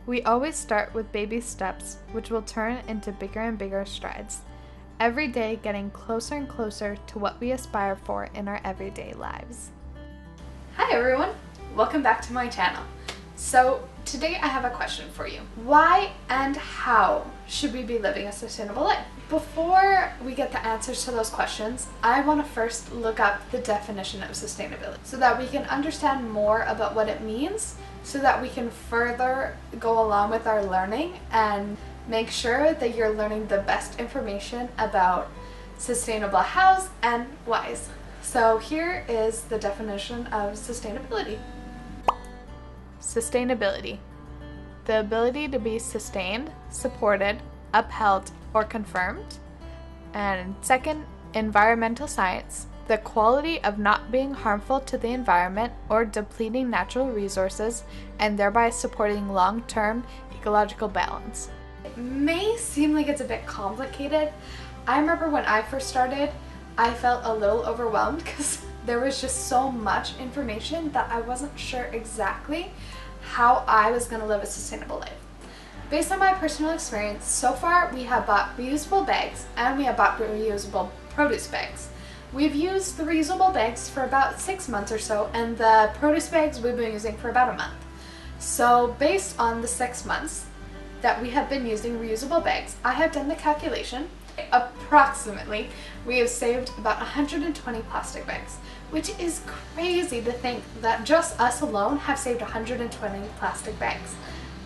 We always start with baby steps, which will turn into bigger and bigger strides, every day getting closer and closer to what we aspire for in our everyday lives. Hi everyone, welcome back to my channel. So today I have a question for you. Why and how should we be living a sustainable life? Before we get the answers to those questions, I want to first look up the definition of sustainability so that we can understand more about what it means, so that we can further go along with our learning and make sure that you're learning the best information about sustainable hows and whys. So here is the definition of sustainability. Sustainability: the ability to be sustained, supported, upheld, or confirmed. And second, environmental science: the quality of not being harmful to the environment or depleting natural resources, and thereby supporting long-term ecological balance. It may seem like it's a bit complicated. I remember when I first started, I felt a little overwhelmed because there was just so much information that I wasn't sure exactly how I was going to live a sustainable life. Based on my personal experience, so far we have bought reusable bags and we have bought reusable produce bags. We've used the reusable bags for about 6 months or so, and the produce bags we've been using for about a month. So based on the 6 months that we have been using reusable bags, I have done the calculation. Approximately, we have saved about 120 plastic bags, which is crazy to think that just us alone have saved 120 plastic bags.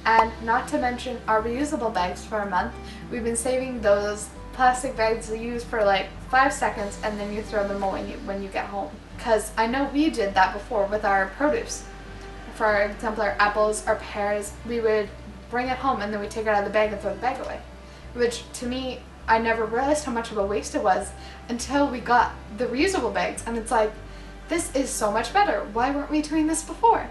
And not to mention our reusable bags for a month, we've been saving those plastic bags you use for like 5 seconds and then you throw them away when you get home. Because I know we did that before with our produce. For example, our apples, our pears, we would bring it home and then we take it out of the bag and throw the bag away. Which to me, I never realized how much of a waste it was until we got the reusable bags, and it's like, this is so much better. Why weren't we doing this before?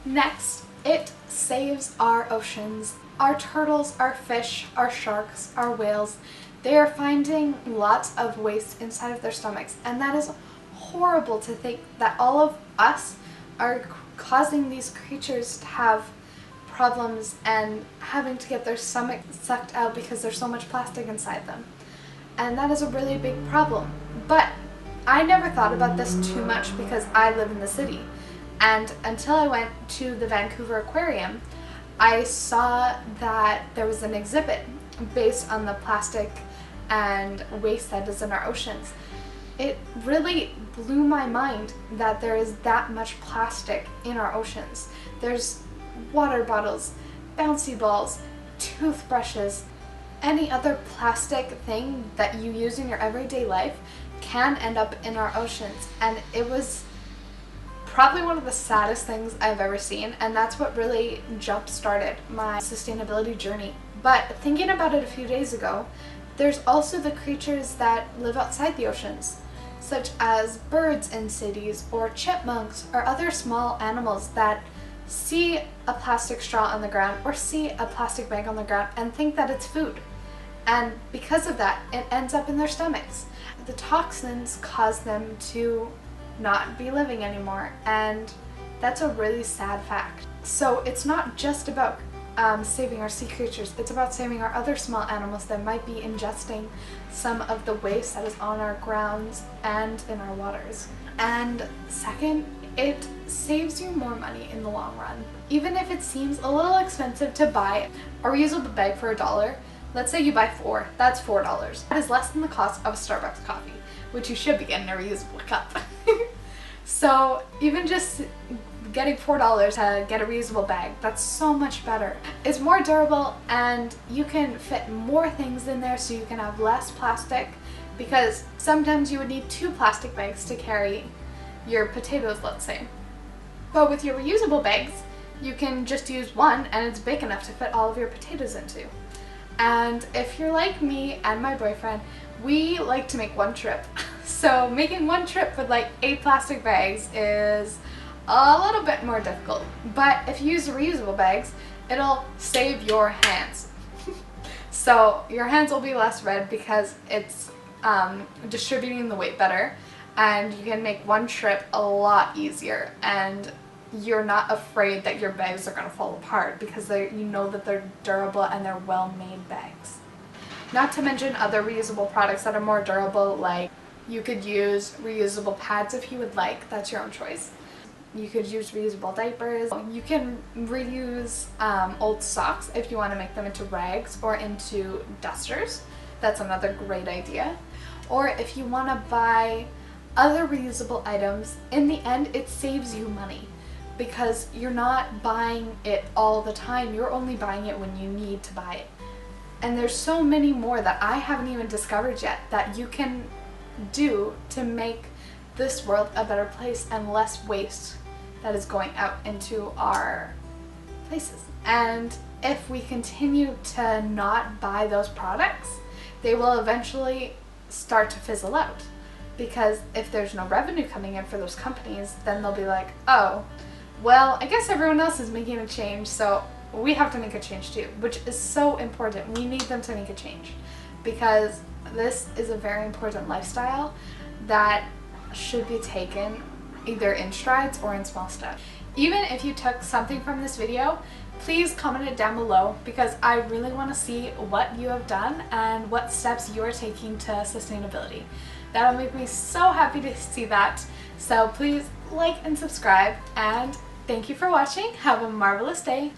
Next, it saves our oceans. Our turtles, our fish, our sharks, our whales, they are finding lots of waste inside of their stomachs, and that is horrible to think that all of us are causing these creatures to have problems and having to get their stomach sucked out because there's so much plastic inside them. And that is a really big problem. But I never thought about this too much because I live in the city. And until I went to the Vancouver Aquarium, I saw that there was an exhibit based on the plastic and waste that is in our oceans. It really blew my mind that there is that much plastic in our oceans. There's water bottles, bouncy balls, toothbrushes, any other plastic thing that you use in your everyday life can end up in our oceans. And it was probably one of the saddest things I've ever seen, and that's what really jump-started my sustainability journey. But thinking about it a few days ago, there's also the creatures that live outside the oceans, such as birds in cities or chipmunks or other small animals that see a plastic straw on the ground or see a plastic bag on the ground and think that it's food. And because of that, it ends up in their stomachs. The toxins cause them to not be living anymore, and that's a really sad fact. So it's not just about saving our sea creatures, it's about saving our other small animals that might be ingesting some of the waste that is on our grounds and in our waters. And second, it saves you more money in the long run. Even if it seems a little expensive to buy a reusable bag for $1, let's say you buy 4, that's $4. That is less than the cost of a Starbucks coffee, which you should be getting a reusable cup. So even just getting $4 to get a reusable bag, that's so much better. It's more durable and you can fit more things in there so you can have less plastic, because sometimes you would need 2 plastic bags to carry your potatoes, let's say. But with your reusable bags, you can just use one and it's big enough to fit all of your potatoes into. And if you're like me and my boyfriend, we like to make one trip. So making one trip with like 8 plastic bags is a little bit more difficult. But if you use reusable bags, it'll save your hands. So your hands will be less red because it's distributing the weight better, and you can make one trip a lot easier, and you're not afraid that your bags are going to fall apart because you know that they're durable and they're well-made bags. Not to mention other reusable products that are more durable, like you could use reusable pads if you would like, that's your own choice. You could use reusable diapers. You can reuse old socks if you want to make them into rags or into dusters. That's another great idea. Or if you want to buy other reusable items, in the end it saves you money because you're not buying it all the time. You're only buying it when you need to buy it. And there's so many more that I haven't even discovered yet that you can do to make this world a better place and less waste that is going out into our places. And if we continue to not buy those products, they will eventually start to fizzle out. Because if there's no revenue coming in for those companies, then they'll be like, oh, well, I guess everyone else is making a change, so we have to make a change too, which is so important. We need them to make a change because this is a very important lifestyle that should be taken either in strides or in small steps. Even if you took something from this video, please comment it down below because I really want to see what you have done and what steps you are taking to sustainability. That'll make me so happy to see that. So please like and subscribe, and thank you for watching. Have a marvelous day.